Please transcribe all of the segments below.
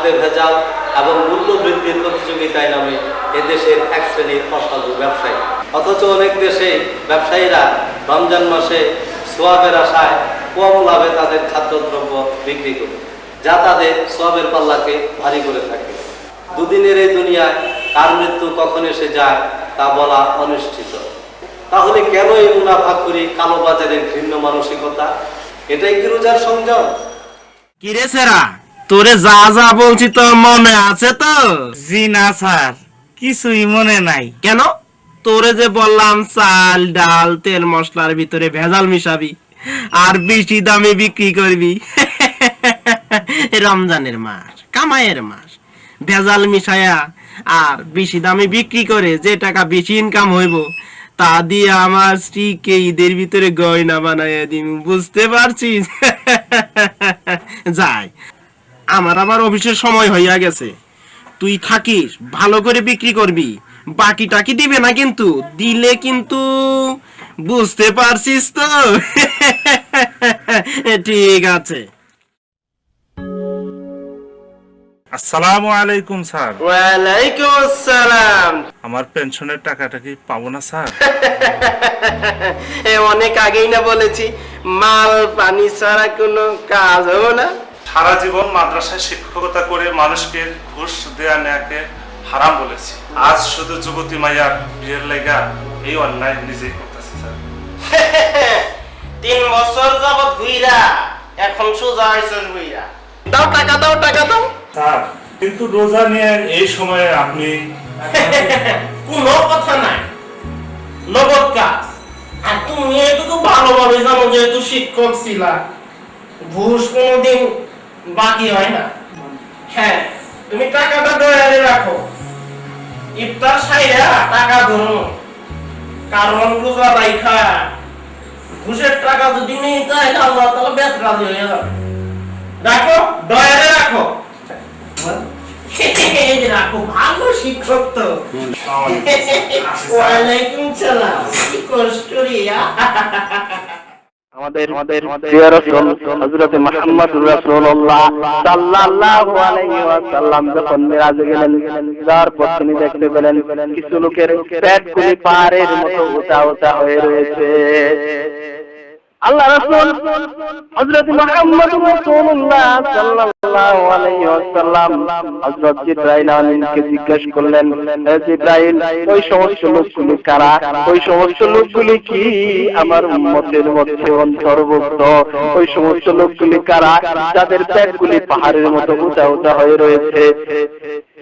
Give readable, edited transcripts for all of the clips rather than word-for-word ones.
খাদ্যে ভেজাল এবং মূল্য বৃদ্ধির প্রতিযোগিতায় নামে এদেশের এক শ্রেণীর অসাধু ব্যবসায়ী। অথচ অনেক দেশে ব্যবসায়ীরা রমজান মাসে সোয়াবের আশায় কম লাভে তাদের খাদ্যদ্রব্য বিক্রি করে, যা তাদের সোয়াবের পাল্লাকে ভারী করে থাকে। দুদিনের এই দুনিয়ায় কার মৃত্যু কখন এসে যায় তা বলা অনিশ্চিত। তাহলে কেন এই মুনাফাখুরি, কালো বাজারের ঘৃণ্য মানসিকতা? এটাই কি রোজার সংযম? কিরে সেরা, তোরে যা যা বলছি তোর মনে আছে তো? জি না স্যার, কিছুই মনে নাই। কেন? তোরে যে বললাম চাল ডাল তেল মশলার ভিতরে ভেজাল মিশাবি আর বেশি দামে বিক্রি করবি। রমজানের মাস, কামাইয়ের মাস, ভেজাল মিশায়া আর বেশি দামে বিক্রি করে যে টাকা বেশি ইনকাম হইব তা দিয়ে আমার স্ত্রীকে ঈদের ভিতরে গয়না বানাইয়া দিম, বুঝতে পারছিস? যাই, আমার আবার অফিসের সময় হইয়া গেছে। তুই থাকিস, ভালো করে বিক্রি করবি, বাকি টাকি দিবে না কিন্তু, দিলে কিন্তু বুঝতে পারছিস তো? ঠিক আছে। আসসালামু আলাইকুম স্যার। ওয়ালাইকুম আসসালাম। আমার পেনশনের টাকাটা কি পাবো না স্যার? অনেক আগেই না বলেছি, মাল পানি ছাড়া কোনো কাজ হবে না। সারা জীবন মাদ্রাসায় শিক্ষকতা করে মানুষকে ঘুষ দেয়া নেয়াকে হারাম বলেছি। আজ শুধু যুবতী মাইয়ার বিয়ের লেগা এই অন্যায় নিজেই করতেছি স্যার। 3 বছর যাবত ঘুইরা এখন সোজা হইছস ঘুইরা। দাও টাকা, দাও টাকা, দাও। স্যার, কিন্তু রোজা নিয়ে এই সময়ে আপনি কোনো কথা নাই, নগদ কাজ। আর তুমি এটুকু ভালোভাবে জানো, যেহেতু শিক্ষক ছিলা, ঘুষ কোনোদিন বাকি হয় না। হ্যাঁ, তুমি টাকাটা দয়ারে রাখো, ইফতার সাইরা টাকা ধরো, কারণ রোজা রাইখা ঘুষের টাকা যদি নেই তাহলে আল্লাহ তাআলা বেতরাজি হয়ে যাবে। রাখো, দয়ারে রাখো। রাখো, ভালো শিক্ষক তো। ওয়ালাইকুম সালাম। কি কষ্ট রে। আমাদের প্রিয় রাসূল হযরত মুহাম্মদুর রাসূলুল্লাহ সাল্লাল্লাহু আলাইহি ওয়াসাল্লাম যখন মিরাজে গেলেন, যার পর তিনি দেখতে পেলেন কিছু লোকের পেটগুলি পাহাড়ের মতো উঁচা উঁচা হয়ে রয়েছে। আল্লাহ রাসূল হযরত মুহাম্মদুর রাসূলুল্লাহ সাল্লাল্লাহু আলাইহি ওয়াসাল্লাম হযরত জিবরাইল আমিনকে জিজ্ঞেস করলেন, হে জিবরাইল, ওই সমস্ত লোকগুলি কারা? ওই সমস্ত লোকগুলি কি আমার উম্মতের মধ্যে অন্তর্ভুক্ত? ওই সমস্ত লোকগুলি কারা যাদের পেটগুলি পাহাড়ের মতো উঁচা উঁচা হয়ে রয়েছে?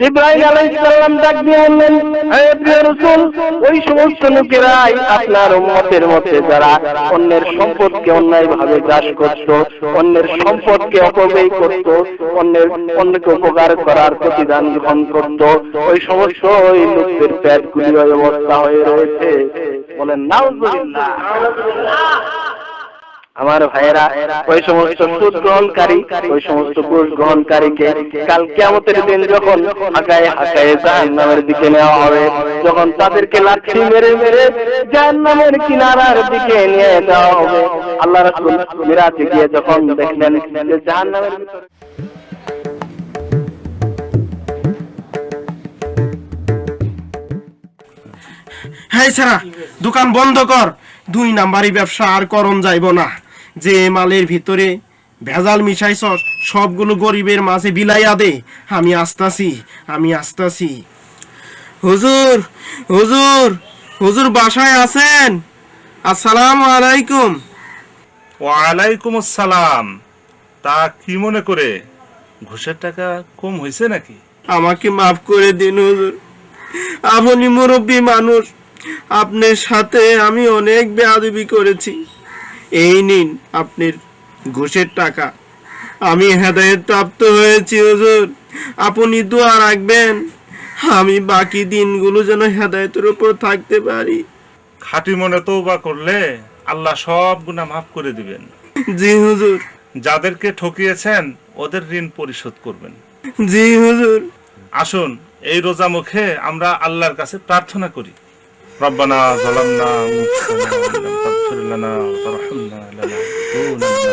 জিবরাইল আলাইহিস সালাম ডাক দিয়ে বললেন, হে প্রিয় রাসূল, ওই সমস্ত লোকেরাই আপনার উম্মতের মধ্যে যারা অন্যের সম্পদকে অন্যায়ভাবে গ্রাস করত, অন্যের সম্পদকে অপব্যয় করত, অন্যকে উপকার করার প্রতিদান গ্রহণ করত, ওই সমস্ত ওই লোকদের পেটগুলি ওই অবস্থা হয়ে রয়েছে। বলেন নাউজুবিল্লাহ। আমার ভাইয়েরা, ওই সমস্ত সুদ গ্রহণকারী, ওই সমস্ত ঘুষ গ্রহণকারীকে কাল কিয়ামতের দিন যখন হাঁকায়ে হাঁকায়ে জাহান্নামের দিকে নেওয়া হবে, যখন তাদেরকে লাঠি মেরে মেরে জাহান্নামের কিনারার দিকে নিয়ে যাওয়া হবে, আল্লাহ রাসূল মিরাজে গিয়ে যখন দেখলেন যে জাহান্নামের ভিতরে হ্যাঁ সারা, দোকান বন্ধ কর। 2 নাম্বারি ব্যবসা আর করন যাইব না। যে মালের ভিতরে ভেজাল মিশাইছস সবগুলো গরিবের মাঝে বিলাইয়া দে। আমি আসতাছি। হুজুর, হুজুর, হুজুর বাসায় আছেন? আসসালামু আলাইকুম। ওয়ালাইকুম আসসালাম। তা কি মনে করে, ঘুষের টাকা কম হয়েছে নাকি? আমাকে মাফ করে দিন হুজুর, আপনি মুরব্বী মানুষ, আপনার সাথে আমি অনেক বেয়াদবি করেছি। এই নিন আপনার ঘুষের টাকা। আমি হেদায়েত প্রাপ্ত হয়েছি হুজুর, আপনি দোয়া রাখবেন আমি বাকি দিনগুলো যেন হেদায়েতের উপর থাকতে পারি। খাঁটি মনে তওবা করলে আল্লাহ সব গুনাহ মাফ করে দিবেন। জি হুজুর। যাদেরকে ঠকিয়েছেন ওদের ঋণ পরিশোধ করবেন। জি হুজুর। আসুন এই রোজা মুখে আমরা আল্লাহর কাছে প্রার্থনা করি। রব্বানা যালামনা আনফুসানা ওয়া লাম তাগফির লানা ওয়া তারহামনা লানাকুনান্না